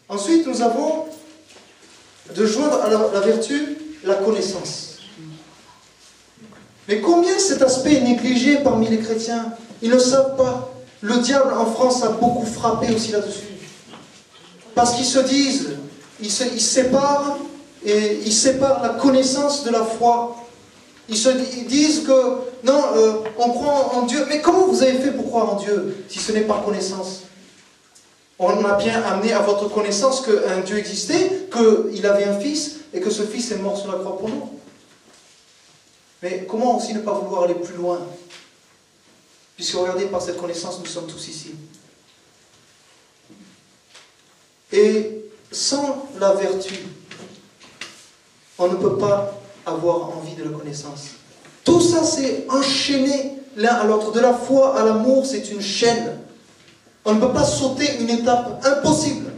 Ensuite, nous avons de joindre à la vertu la connaissance. Mais combien cet aspect est négligé parmi les chrétiens? Ils ne savent pas. Le diable en France a beaucoup frappé aussi là-dessus. Parce qu'ils se disent, ils séparent la connaissance de la foi. Ils disent que, non, on croit en Dieu. Mais comment vous avez fait pour croire en Dieu si ce n'est par connaissance? On a bien amené à votre connaissance qu'un Dieu existait, qu'il avait un fils, et que ce fils est mort sur la croix pour nous. Mais comment aussi ne pas vouloir aller plus loin? Puisque regardez, par cette connaissance, nous sommes tous ici. Et sans la vertu, on ne peut pas avoir envie de la connaissance. Tout ça, c'est enchaîné l'un à l'autre. De la foi à l'amour, c'est une chaîne. On ne peut pas sauter une étape, impossible.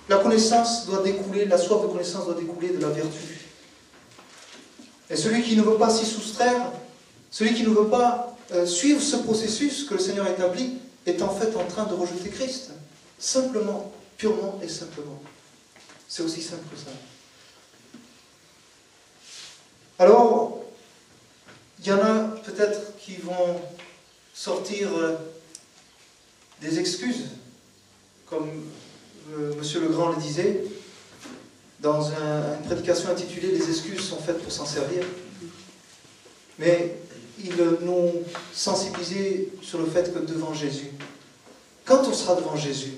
La connaissance doit découler, la soif de connaissance doit découler de la vertu. Et celui qui ne veut pas s'y soustraire, celui qui ne veut pas suivre ce processus que le Seigneur a établi, est en fait en train de rejeter Christ. Simplement, purement et simplement. C'est aussi simple que ça. Alors, il y en a peut-être qui vont sortir des excuses, comme Monsieur Legrand le disait, dans une prédication intitulée « Les excuses sont faites pour s'en servir ». Mais il nous sensibilisait sur le fait que devant Jésus, quand on sera devant Jésus,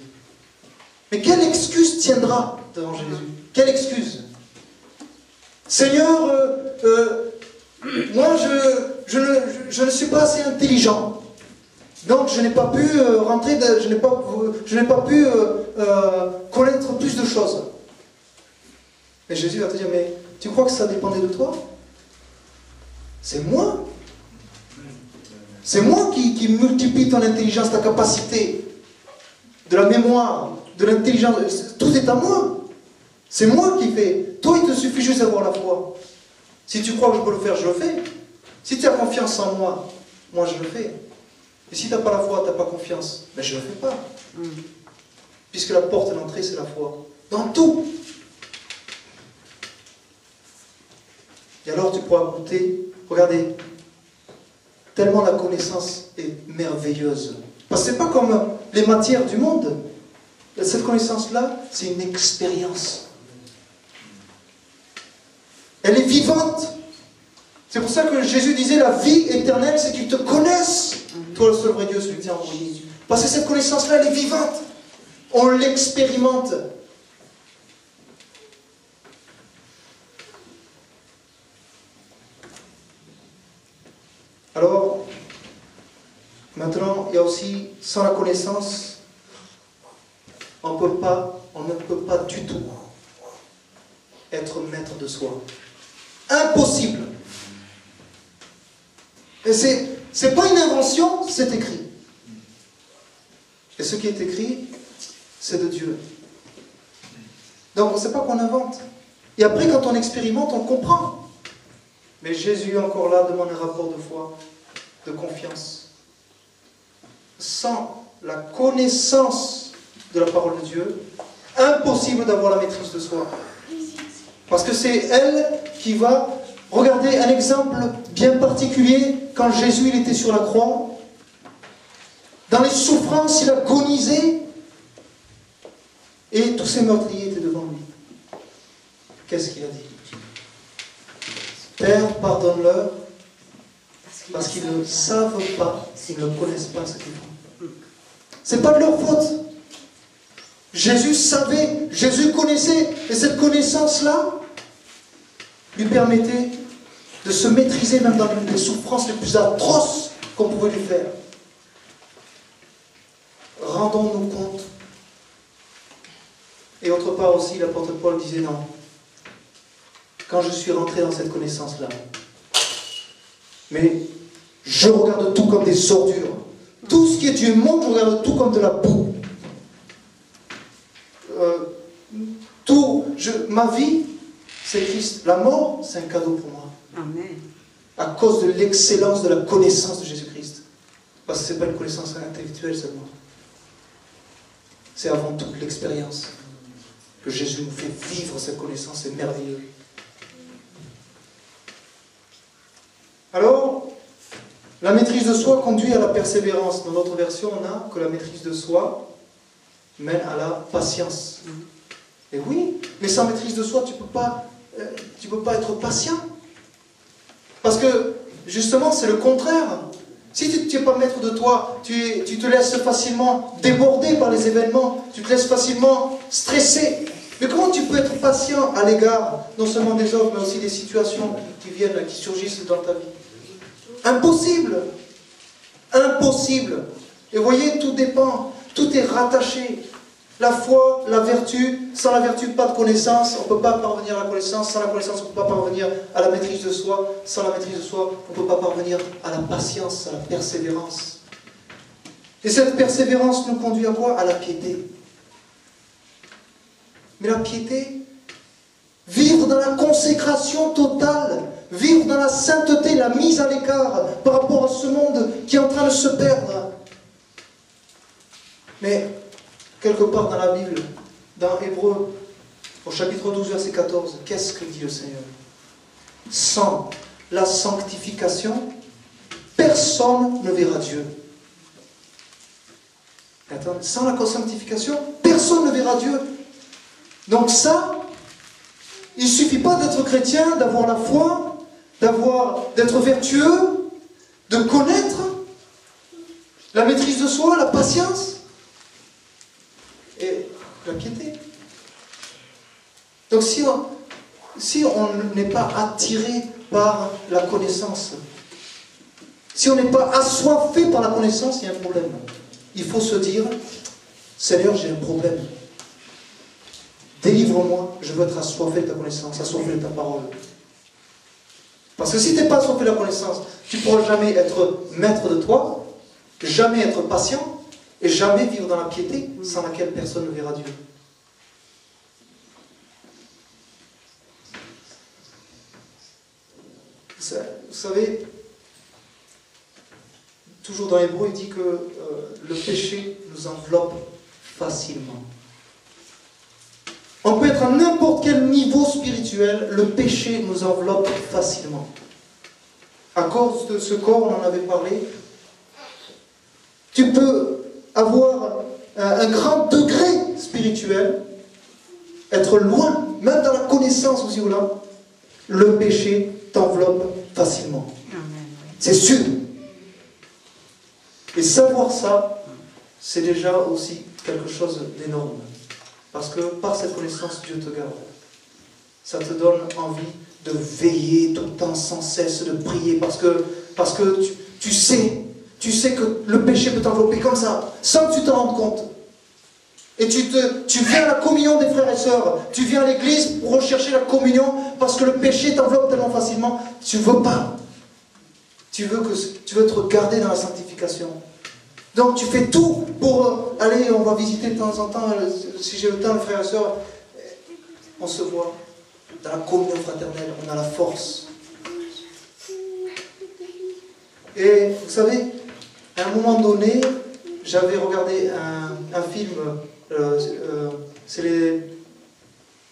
mais quelle excuse tiendra devant Jésus? Quelle excuse? Seigneur, moi je ne suis pas assez intelligent, donc je n'ai pas pu je n'ai pas pu connaître plus de choses. Mais Jésus va te dire, mais tu crois que ça dépendait de toi? C'est moi. C'est moi qui multiplie ton intelligence, ta capacité, de la mémoire, de l'intelligence. Tout est à moi. C'est moi qui fais. Toi, il te suffit juste d'avoir la foi. Si tu crois que je peux le faire, je le fais. Si tu as confiance en moi, moi je le fais. Et si tu n'as pas la foi, tu n'as pas confiance, ben je ne le fais pas. Puisque la porte d'entrée, c'est la foi. Dans tout. Et alors tu pourras goûter. Regardez, tellement la connaissance est merveilleuse. Parce que ce n'est pas comme les matières du monde. Cette connaissance-là, c'est une expérience. Elle est vivante. C'est pour ça que Jésus disait, la vie éternelle, c'est qu'ils te connaissent. Toi, le seul vrai Dieu, celui qui t'a envoyé. Parce que cette connaissance-là, elle est vivante. On l'expérimente. Alors, maintenant, il y a aussi, sans la connaissance, on ne peut pas du tout être maître de soi. Impossible. Et c'est pas une invention, c'est écrit. Et ce qui est écrit, c'est de Dieu. Donc, c'est pas qu'on invente. Et après, quand on expérimente, on comprend. Mais Jésus, encore là, demande un rapport de foi, de confiance. Sans la connaissance de la parole de Dieu, impossible d'avoir la maîtrise de soi. Parce que c'est elle qui va... Regardez un exemple bien particulier, quand Jésus il était sur la croix, dans les souffrances, il agonisait, et tous ces meurtriers étaient devant lui. Qu'est-ce qu'il a dit? Père, pardonne-leur, parce qu'ils ne savent pas, ils ne connaissent pas ce qu'ils font. Ce n'est pas de leur faute. Jésus savait, Jésus connaissait, et cette connaissance-là lui permettait de se maîtriser même dans les souffrances les plus atroces qu'on pouvait lui faire. Rendons-nous compte. Et autre part aussi, l'apôtre Paul disait non. Quand je suis rentré dans cette connaissance-là, mais je regarde tout comme des ordures. Tout ce qui est du monde, je regarde tout comme de la boue. Ma vie, c'est Christ. La mort, c'est un cadeau pour moi. Amen. À cause de l'excellence de la connaissance de Jésus-Christ. Parce que ce n'est pas une connaissance intellectuelle seulement. c'est avant tout l'expérience. Que Jésus nous fait vivre cette connaissance, c'est merveilleux. Alors, la maîtrise de soi conduit à la persévérance. Dans notre version, on a que la maîtrise de soi mène à la patience. Et oui, mais sans maîtrise de soi, tu ne peux pas être patient. Parce que, justement, c'est le contraire. Si tu n'es pas maître de toi, tu te laisses facilement déborder par les événements, tu te laisses facilement stresser. Mais comment tu peux être patient à l'égard non seulement des hommes, mais aussi des situations qui viennent, qui surgissent dans ta vie? Impossible. Impossible. Et vous voyez, tout dépend, tout est rattaché. La foi, la vertu, sans la vertu, pas de connaissance, on ne peut pas parvenir à la connaissance, sans la connaissance, on ne peut pas parvenir à la maîtrise de soi, sans la maîtrise de soi, on ne peut pas parvenir à la patience, à la persévérance. Et cette persévérance nous conduit à quoi? À la piété. Mais la piété, vivre dans la consécration totale, vivre dans la sainteté, la mise à l'écart par rapport à ce monde qui est en train de se perdre. Mais quelque part dans la Bible, dans Hébreux, au chapitre 12, verset 14, qu'est-ce que dit le Seigneur? Sans la sanctification, personne ne verra Dieu. Attends, sans la sanctification, personne ne verra Dieu. Donc ça, il ne suffit pas d'être chrétien, d'avoir la foi, d'être vertueux, de connaître la maîtrise de soi, la patience et la piété. Donc si on n'est pas attiré par la connaissance, si on n'est pas assoiffé par la connaissance, il y a un problème. Il faut se dire, Seigneur, j'ai un problème. Délivre-moi, je veux être assoiffé de ta connaissance, assoiffé de ta parole. Parce que si tu n'es pas assoiffé de la connaissance, tu ne pourras jamais être maître de toi, jamais être patient, et jamais vivre dans la piété, sans laquelle personne ne verra Dieu. Vous savez, toujours dans Hébreux, il dit que le péché nous enveloppe facilement. On peut être à n'importe quel niveau spirituel, le péché nous enveloppe facilement. À cause de ce corps, on en avait parlé, tu peux avoir un grand degré spirituel, être loin, même dans la connaissance aussi ou là, le péché t'enveloppe facilement. C'est sûr. Et savoir ça, c'est déjà aussi quelque chose d'énorme. Parce que par cette connaissance, Dieu te garde. Ça te donne envie de veiller tout le temps, sans cesse, de prier. Parce que tu sais que le péché peut t'envelopper comme ça, sans que tu t'en rendes compte. Et tu viens à la communion des frères et sœurs. Tu viens à l'église pour rechercher la communion parce que le péché t'enveloppe tellement facilement. Tu ne veux pas. Tu veux être gardé dans la sanctification. Donc tu fais tout pour aller, on va visiter de temps en temps, si j'ai le temps, les frères et sœurs, on se voit dans la communion fraternelle, on a la force. Et vous savez, à un moment donné, j'avais regardé un film, c'est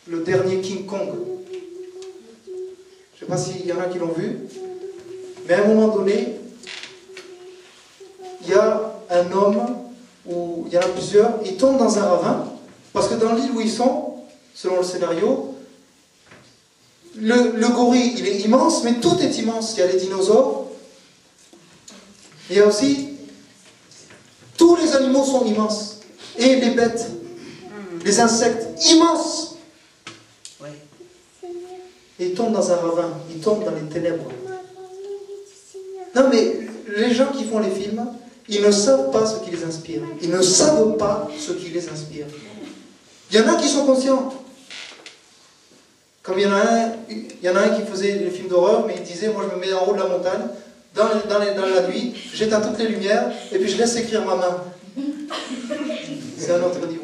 le dernier King Kong. Je ne sais pas s'il y en a qui l'ont vu, mais à un moment donné, il y a un homme, où il y en a plusieurs, ils tombent dans un ravin, parce que dans l'île où ils sont, selon le scénario, le gorille, il est immense, mais tout est immense. Il y a les dinosaures, il y a aussi, tous les animaux sont immenses, et les bêtes, les insectes, immenses. Et ils tombent dans un ravin, ils tombent dans les ténèbres. Non mais, les gens qui font les films, ils ne savent pas ce qui les inspire. Ils ne savent pas ce qui les inspire. Il y en a qui sont conscients. Comme il y en a un qui faisait des films d'horreur, mais il disait, moi je me mets en haut de la montagne, dans la nuit, j'éteins toutes les lumières, et puis je laisse écrire ma main. C'est un autre niveau.